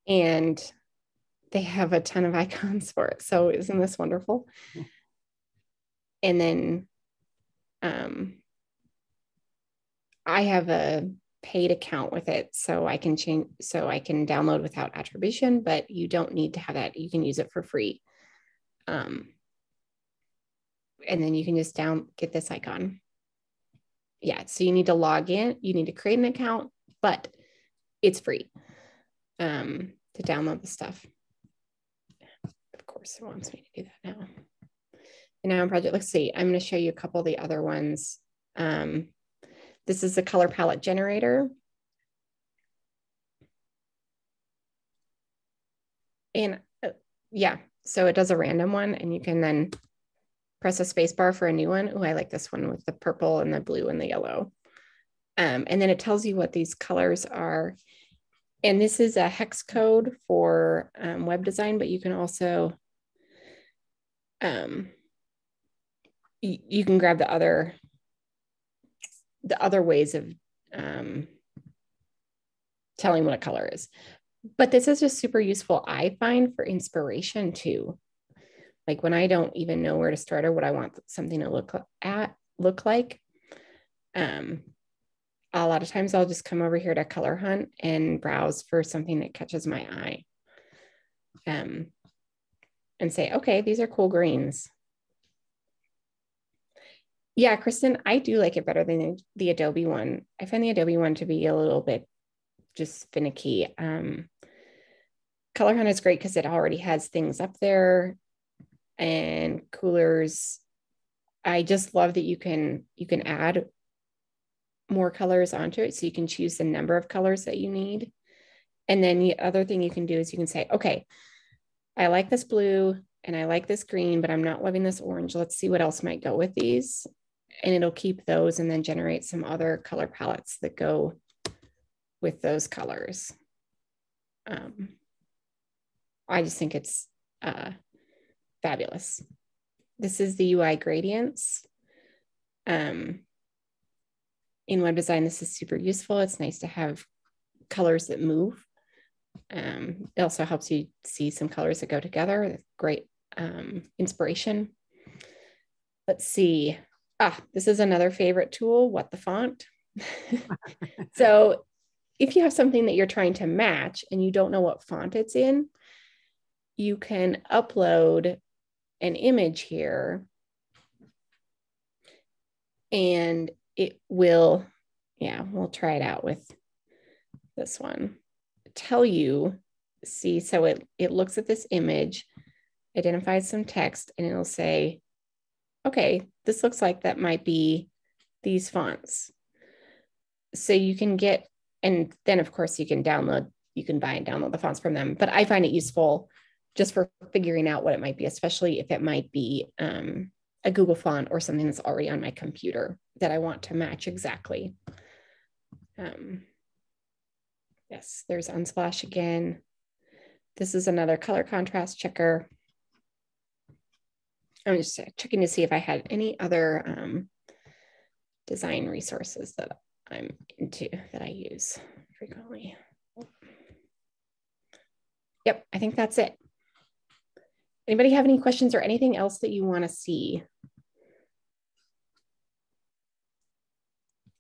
And they have a ton of icons for it. So isn't this wonderful? And then I have a paid account with it, so I can download without attribution, but you don't need to have that. You can use it for free. And then you can just get this icon. Yeah, so you need to log in, you need to create an account, but it's free to download the stuff. Of course, it wants me to do that now. The Noun Project, let's see, I'm going to show you a couple of the other ones. This is a color palette generator. And yeah, so it does a random one and you can then press a space bar for a new one. Oh, I like this one with the purple and the blue and the yellow. And then it tells you what these colors are. And this is a hex code for web design, but you can also, you can grab the other ways of telling what a color is. But this is just super useful, I find, for inspiration too. Like when I don't even know where to start or what I want something to look like. A lot of times I'll just come over here to Color Hunt and browse for something that catches my eye. And say, okay, these are cool greens. Yeah, Kristen, I do like it better than the Adobe one. I find the Adobe one to be a little bit just finicky. Color Hunt is great because it already has things up there, and coolers. I just love that you can add more colors onto it, so you can choose the number of colors that you need. And then the other thing you can do is you can say, okay, I like this blue and I like this green, but I'm not loving this orange. Let's see what else might go with these. And it'll keep those and then generate some other color palettes that go with those colors. I just think it's fabulous. This is the UI gradients. In web design, this is super useful. It's nice to have colors that move. It also helps you see some colors that go together. Great inspiration. Let's see. This is another favorite tool, What the Font. So if you have something that you're trying to match and you don't know what font it's in, you can upload an image here and it will, we'll try it out with this one. Tell you, see, so it looks at this image, identifies some text, and it'll say, okay, this looks like that might be these fonts. So you can get, and then of course you can buy and download the fonts from them. But I find it useful just for figuring out what it might be, especially if it might be a Google font or something that's already on my computer that I want to match exactly. Yes, there's Unsplash again. This is another color contrast checker. I'm just checking to see if I had any other design resources that I'm into that I use frequently. Yep, I think that's it. Anybody have any questions or anything else that you want to see?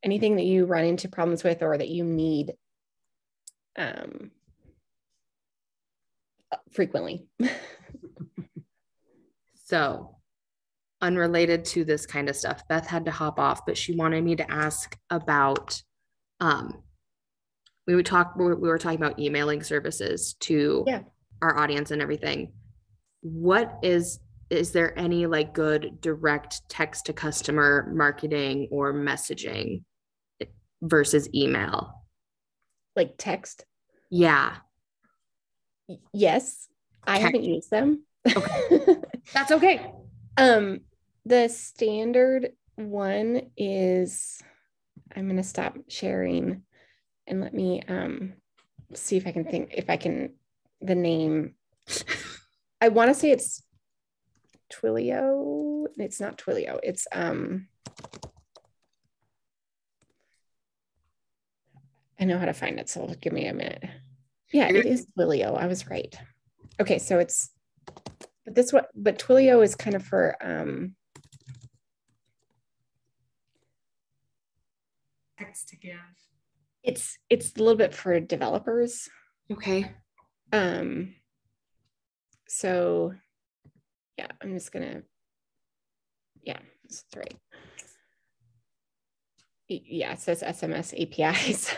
Anything that you run into problems with or that you need frequently? So, unrelated to this kind of stuff, Beth had to hop off, but she wanted me to ask about we were talking about emailing services to our audience and everything. What is there any like good direct text to customer marketing or messaging versus email? Like text? Yeah. Yes. I haven't used them. Okay. That's okay. The standard one is, I'm going to stop sharing and let me see if I can the name. I want to say it's Twilio. It's not Twilio. It's I know how to find it, so give me a minute. Yeah, it is Twilio. I was right. Okay, so it's but Twilio is kind of for text to give. It's a little bit for developers. Okay. So yeah, I'm just gonna, that's right. Yeah, it says SMS API. So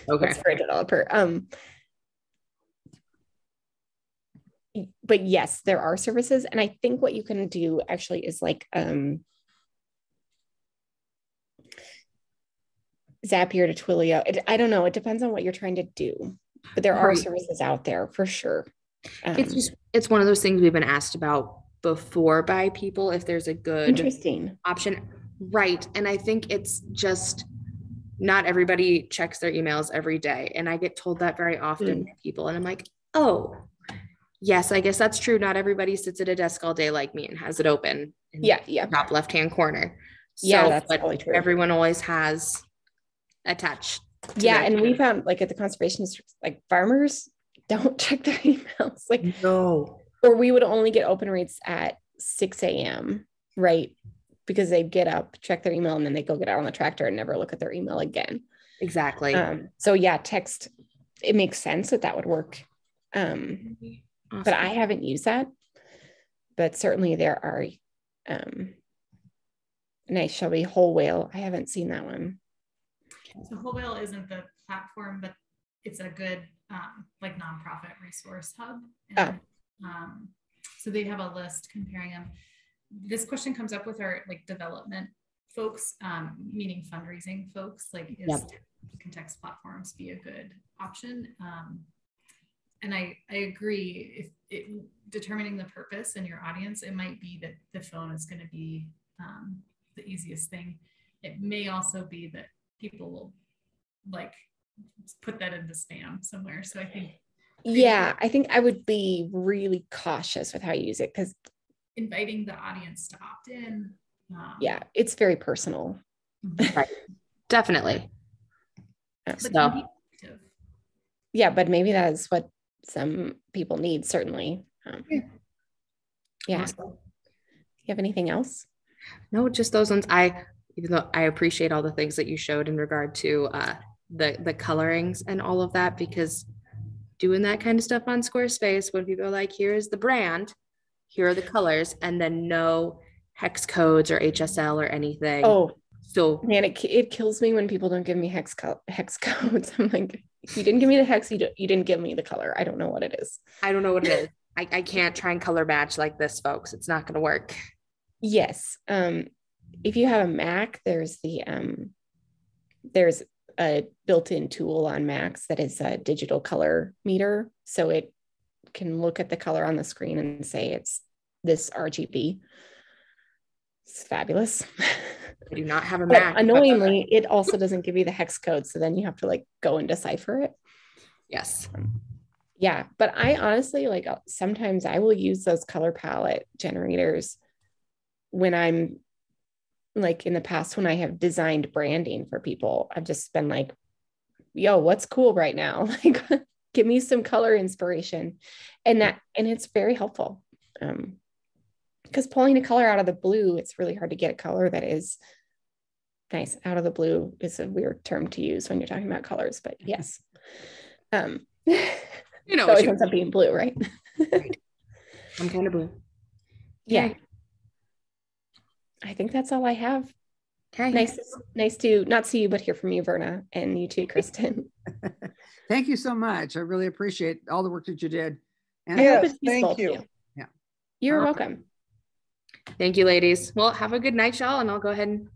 okay, it's for a developer. But yes, there are services, and I think what you can do actually is like Zapier to Twilio. I don't know. It depends on what you're trying to do, but there are services out there for sure. It's one of those things we've been asked about before by people if there's a good interesting option, right? And I think it's just not everybody checks their emails every day. And I get told that very often by people. And I'm like, oh, yes, I guess that's true. Not everybody sits at a desk all day like me and has it open in the top left-hand corner. So, that's totally true. Everyone always has attached. And we found like at the conservationists, like farmers don't check their emails. Like, no. Or we would only get open rates at 6 a.m., right? Because they get up, check their email, and then they go get out on the tractor and never look at their email again. Exactly. So text, it makes sense that would work. Awesome. But I haven't used that. But certainly there are nice Shelby Whole Whale. I haven't seen that one. So Whole Whale isn't the platform, but it's a good like nonprofit resource hub. And, so they have a list comparing them. This question comes up with our like development folks, meaning fundraising folks, like can text platforms be a good option? And I agree, if determining the purpose and your audience, it might be that the phone is going to be the easiest thing. It may also be that people will like put that into spam somewhere. So I think I think I would be really cautious with how you use it, because inviting the audience to opt in. It's very personal. Right. Definitely. But maybe that is what some people need, certainly. Awesome. You have anything else? No, just those ones. Even though I appreciate all the things that you showed in regard to the colorings and all of that, because doing that kind of stuff on Squarespace, when people are like, here is the brand, here are the colors, and then no hex codes or HSL or anything. Oh, so man, it kills me when people don't give me hex codes. I'm like, if you didn't give me the hex, you didn't give me the color. I don't know what it is. I don't know what it is. I can't try and color match like this, folks. It's not going to work. Yes. If you have a Mac, there's a built-in tool on Macs that is a digital color meter. So it can look at the color on the screen and say it's this RGB. It's fabulous. I do not have a Mac. Annoyingly, it also doesn't give you the hex code. So then you have to like go and decipher it. Yes. But I honestly, like, sometimes I will use those color palette generators when I'm like, in the past, when I have designed branding for people, I've just been like, yo, what's cool right now? Like, give me some color inspiration. And it's very helpful. Because pulling a color out of the blue, it's really hard to get a color that is nice. Out of the blue is a weird term to use when you're talking about colors, but yes. You know, it always ends up being blue, right? Right. I'm kind of blue. Yeah. I think that's all I have. Okay. Nice to not see you, but hear from you, Verna, and you too, Kristen. Thank you so much. I really appreciate all the work that you did. And thank you. Yeah. You're welcome. Thank you, ladies. Well, have a good night, y'all, and I'll go ahead and